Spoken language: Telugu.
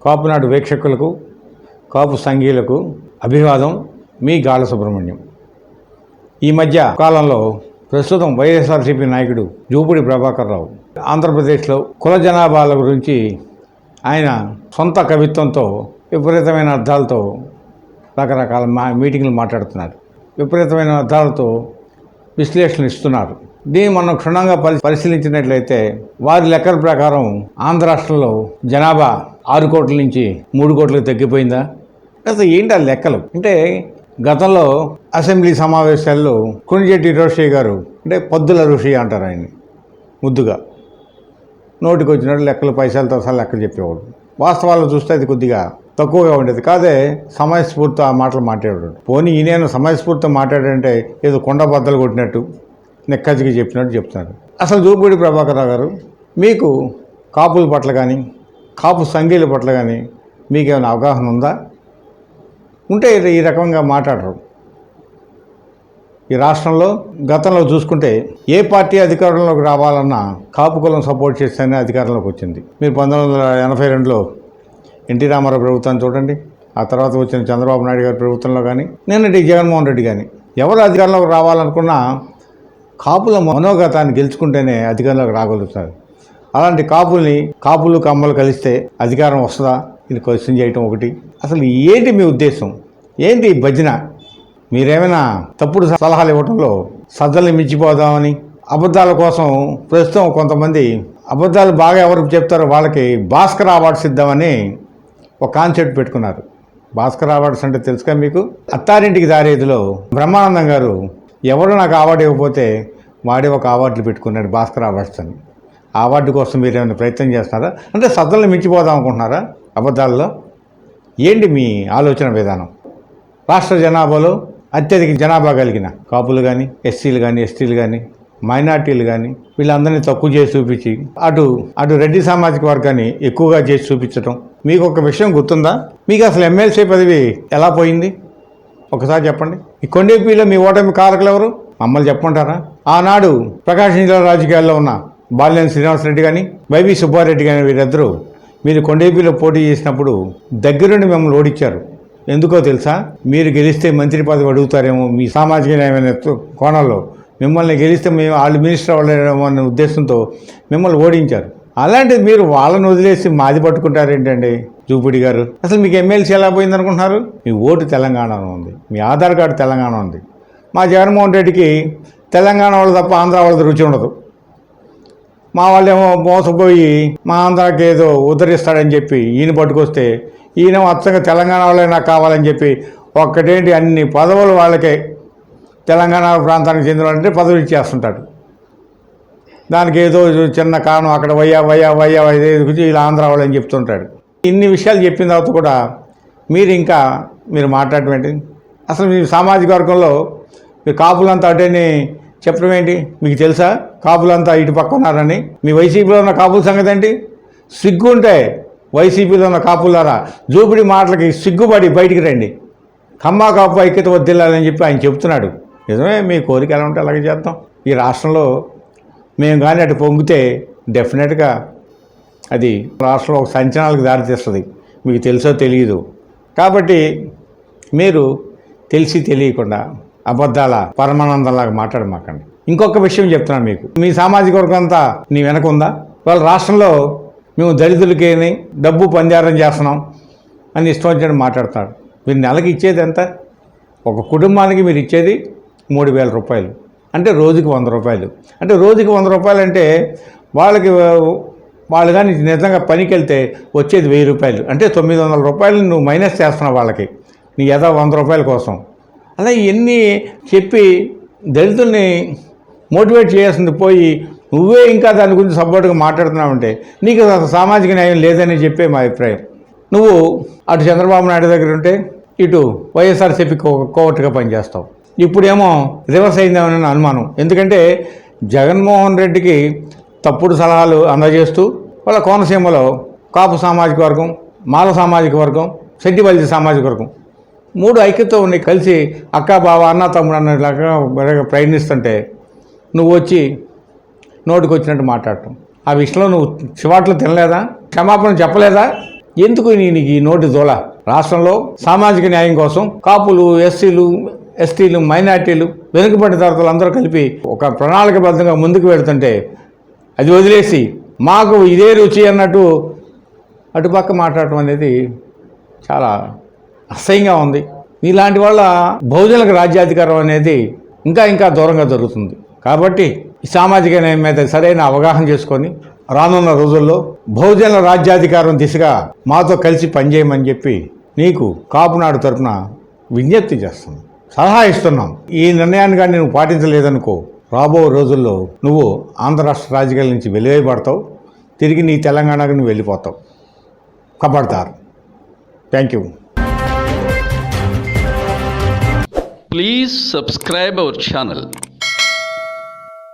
కాపునాడు వీక్షకులకు, కాపు సంఘీయులకు అభివాదం. మీ గాళ్ళ సుబ్రహ్మణ్యం. ఈ మధ్య కాలంలో ప్రస్తుతం వైఎస్ఆర్సీపీ నాయకుడు జూపూడి ప్రభాకర్ రావు ఆంధ్రప్రదేశ్లో కుల జనాభాల గురించి ఆయన సొంత కవిత్వంతో విపరీతమైన అర్థాలతో రకరకాల మీటింగ్లు మాట్లాడుతున్నారు. విపరీతమైన అర్థాలతో విశ్లేషణలు ఇస్తున్నారు. దీన్ని మనం క్షుణ్ణంగా పరిశీలించినట్లయితే వారి లెక్కల ప్రకారం ఆంధ్ర రాష్ట్రంలో జనాభా 6 కోట్ల నుంచి 3 కోట్లకు తగ్గిపోయిందా? అసలు ఏంటి ఆ లెక్కలు? అంటే గతంలో అసెంబ్లీ సమావేశాల్లో కొణిజెట్టి రోషయ్య గారు, అంటే పొద్దుల ఋషి అంటారు ఆయన్ని ముద్దుగా, నోటికి వచ్చినట్టు లెక్కలు పైసలతో సహా లెక్కలు చెప్పేవాడు. వాస్తవాలు చూస్తే అది కొద్దిగా తక్కువగా ఉండేది. కాదే సమయస్ఫూర్తితో ఆ మాటలు మాట్లాడాడు. పోనీ ఈయన సమయస్ఫూర్తితో మాట్లాడంటే ఏదో కొండ బద్దలు కొట్టినట్టు నెక్కజికి చెప్పినట్టు చెప్తున్నారు. అసలు జూపూడి ప్రభాకర్ రావు గారు, మీకు కాపుల పట్ల కానీ కాపు సంఘీయుల పట్ల కానీ మీకేమైనా అవగాహన ఉందా? ఉంటే ఈ రకంగా మాట్లాడరు. ఈ రాష్ట్రంలో గతంలో చూసుకుంటే ఏ పార్టీ అధికారంలోకి రావాలన్నా కాపు కులం సపోర్ట్ చేస్తేనే అధికారంలోకి వచ్చింది. మీరు 1982లో ఎన్టీ రామారావు ప్రభుత్వాన్ని చూడండి, ఆ తర్వాత వచ్చిన చంద్రబాబు నాయుడు గారి ప్రభుత్వంలో కానీ, నిన్నటి జగన్మోహన్ రెడ్డి కానీ, ఎవరు అధికారంలోకి రావాలనుకున్నా కాపుల మనోగతాన్ని గెలుచుకుంటేనే అధికారంలోకి రాగలుగుతారు. అలాంటి కాపులు కమ్మలు కలిస్తే అధికారం వస్తుందా? ఇది క్వశ్చన్ చేయటం ఒకటి. అసలు ఏంటి మీ ఉద్దేశం? ఏంటి భజన? మీరేమైనా తప్పుడు సలహాలు ఇవ్వడంలో సజ్జల్ని మించిపోదామని, అబద్ధాల కోసం ప్రస్తుతం కొంతమంది అబద్ధాలు బాగా ఎవరికి చెప్తారో వాళ్ళకి భాస్కర్ అవార్డ్స్ ఇద్దామని ఒక కాన్సెప్ట్ పెట్టుకున్నారు. భాస్కర్ అవార్డ్స్ అంటే తెలుసుగా మీకు? అత్తారింటికి దారేదిలో బ్రహ్మానందం గారు ఎవరు నాకు అవార్డు ఇవ్వకపోతే వాడే ఒక అవార్డులు పెట్టుకున్నాడు, భాస్కర్ అవార్డ్స్ అని. ఆ అవార్డు కోసం మీరు ఏమైనా ప్రయత్నం చేస్తున్నారా? అంటే సజ్జల్ని మించిపోదాం అనుకుంటున్నారా అబద్ధాల్లో? ఏంటి మీ ఆలోచన విధానం? రాష్ట్ర జనాభాలో అత్యధిక జనాభా కలిగిన కాపులు కానీ, ఎస్సీలు కానీ, ఎస్టీలు కానీ, మైనార్టీలు కానీ, వీళ్ళందరినీ తక్కువ చేసి చూపించి అటు రెడ్డి సామాజిక వర్గాన్ని ఎక్కువగా చేసి చూపించడం. మీకు ఒక విషయం గుర్తుందా? మీకు అసలు ఎమ్మెల్సీ పదవి ఎలా పోయింది ఒకసారి చెప్పండి. ఈ కొండేపీలో మీ ఓటమి కారకులు ఎవరు? మమ్మల్ని చెప్పమంటారా? ఆనాడు ప్రకాశం జిల్లా రాజకీయాల్లో ఉన్న బాలినేని శ్రీనివాసరెడ్డి కానీ, వైవి సుబ్బారెడ్డి కానీ, వీరిద్దరూ మీరు కొండేపీలో పోటీ చేసినప్పుడు దగ్గరుండి మిమ్మల్ని ఓడించారు. ఎందుకో తెలుసా? మీరు గెలిస్తే మంత్రి పదవి అడుగుతారేమో మీ సామాజిక న్యాయమైన కోణంలో, మిమ్మల్ని గెలిస్తే మేము వాళ్ళు మినిస్టర్ అవ్వలేమో అనే ఉద్దేశంతో మిమ్మల్ని ఓడించారు. అలాంటిది మీరు వాళ్ళని వదిలేసి మాది పట్టుకుంటారేంటండి జూపూడి గారు? అసలు మీకు ఎమ్మెల్సీ ఎలా పోయింది అనుకుంటున్నారు? మీ ఓటు తెలంగాణలో ఉంది, మీ ఆధార్ కార్డు తెలంగాణ ఉంది. మా జగన్మోహన్ రెడ్డికి తెలంగాణ వాళ్ళు తప్ప ఆంధ్ర వాళ్ళది రుచి ఉండదు. మా వాళ్ళేమో మోసపోయి మా ఆంధ్రాకి ఏదో ఉద్ధరిస్తాడని చెప్పి ఈయన పట్టుకొస్తే, ఈయన అచ్చంగా తెలంగాణ వాళ్ళే నాకు కావాలని చెప్పి ఒక్కటేంటి అన్ని పదవులు వాళ్ళకే తెలంగాణ ప్రాంతానికి చెందిన వాళ్ళంటే పదవులు ఇచ్చేస్తుంటాడు. దానికి ఏదో చిన్న కారణం అక్కడ వయ్యా ఇలా ఆంధ్ర వాళ్ళని చెప్తుంటాడు. ఇన్ని విషయాలు చెప్పిన తర్వాత కూడా మీరు మాట్లాడటం ఏంటి? అసలు మీ సామాజిక వర్గంలో మీరు కాపులంతా అటేని చెప్పడం ఏంటి? మీకు తెలుసా కాపులంతా ఇటు పక్క ఉన్నారని? మీ వైసీపీలో ఉన్న కాపుల సంగతి ఏంటి? సిగ్గుంటే వైసీపీలో ఉన్న కాపులారా, జూపిడి మాటలకి సిగ్గుపడి బయటికి రండి. ఖమ్మా కాపు ఐక్యత వద్దిల్లాలని చెప్పి ఆయన చెప్తున్నాడు. నిజమే, మీ కోరిక ఎలా ఉంటే అలాగే చేద్దాం. ఈ రాష్ట్రంలో మేము కానీ అటు పొంగితే డెఫినెట్గా అది రాష్ట్రంలో ఒక సంచలనాలకు దారితీస్తుంది. మీకు తెలుసో తెలియదు. కాబట్టి మీరు తెలిసి తెలియకుండా అబద్ధాల పరమానందంలాగా మాట్లాడమాకండి. ఇంకొక విషయం చెప్తున్నాను మీకు. మీ సామాజిక వర్గం అంతా నీ వెనక ఉందా? వాళ్ళ రాష్ట్రంలో మేము దళితులకేని డబ్బు పంజారం చేస్తున్నాం అని ఇష్టం వచ్చినట్టు మాట్లాడతాడు. మీరు నెలకి ఇచ్చేది ఎంత? ఒక కుటుంబానికి మీరు ఇచ్చేది 3,000 రూపాయలు, అంటే రోజుకి 100 రూపాయలు. అంటే రోజుకి 100 రూపాయలు అంటే వాళ్ళు కానీ నిజంగా పనికి వెళ్తే వచ్చేది 1000 రూపాయలు, అంటే 900 రూపాయలు నువ్వు మైనస్ చేస్తున్నావు వాళ్ళకి, నీ ఏదో 100 రూపాయల కోసం. అలా ఇవన్నీ చెప్పి దళితుల్ని మోటివేట్ చేయాల్సింది పోయి నువ్వే ఇంకా దాని గురించి సపోర్ట్గా మాట్లాడుతున్నావంటే నీకు సామాజిక న్యాయం లేదని చెప్పే మా అభిప్రాయం. నువ్వు అటు చంద్రబాబు నాయుడు దగ్గర ఉంటే ఇటు వైఎస్ఆర్సీపీ కోవర్ట్గా పనిచేస్తావు. ఇప్పుడేమో రివర్స్ అయిందేమని అనుమానం. ఎందుకంటే జగన్మోహన్ రెడ్డికి తప్పుడు సలహాలు అందజేస్తూ వాళ్ళ కోనసీమలో కాపు సామాజిక వర్గం, మాల సామాజిక వర్గం, సెట్టిబల్జీ సామాజిక వర్గం 3 ఐక్యతో ఉన్నాయి, కలిసి అక్క బావ అన్న తమ్ముడు అన్నట్లాగా ప్రయత్నిస్తుంటే నువ్వు వచ్చి నోటికి వచ్చినట్టు మాట్లాడటం. ఆ విషయంలో నువ్వు చివాట్లు తినలేదా? క్షమాపణ చెప్పలేదా? ఎందుకు నీకు ఈ నోటి దూల? రాష్ట్రంలో సామాజిక న్యాయం కోసం కాపులు, ఎస్సీలు, ఎస్టీలు, మైనార్టీలు, వెనుకబడిన తరగతులు అందరూ కలిపి ఒక ప్రణాళికబద్ధంగా ముందుకు వెళుతుంటే అది వదిలేసి మాకు ఇదే రుచి అన్నట్టు అటుపక్క మాట్లాడటం అనేది చాలా అసహ్యంగా ఉంది. మీలాంటి వాళ్ళ బహుజనులకు రాజ్యాధికారం అనేది ఇంకా దూరంగా జరుగుతుంది. కాబట్టి ఈ సామాజిక న్యాయం మీద సరైన అవగాహన చేసుకొని రానున్న రోజుల్లో బహుజనుల రాజ్యాధికారం దిశగా మాతో కలిసి పనిచేయమని చెప్పి నీకు కాపునాడు తరపున విజ్ఞప్తి చేస్తున్నాం, సలహా ఇస్తున్నాం. ఈ నిర్ణయాన్ని కానీ నువ్వు పాటించలేదనుకో, రాబో రోజుల్లో నువ్వు ఆంధ్ర రాష్ట్ర రాజకీయాల నుంచి వెలివేయబడతావు, తిరిగి నీ తెలంగాణకు నువ్వు వెళ్ళిపోతావు. కబడ్దార్. Thank you. Please subscribe our channel.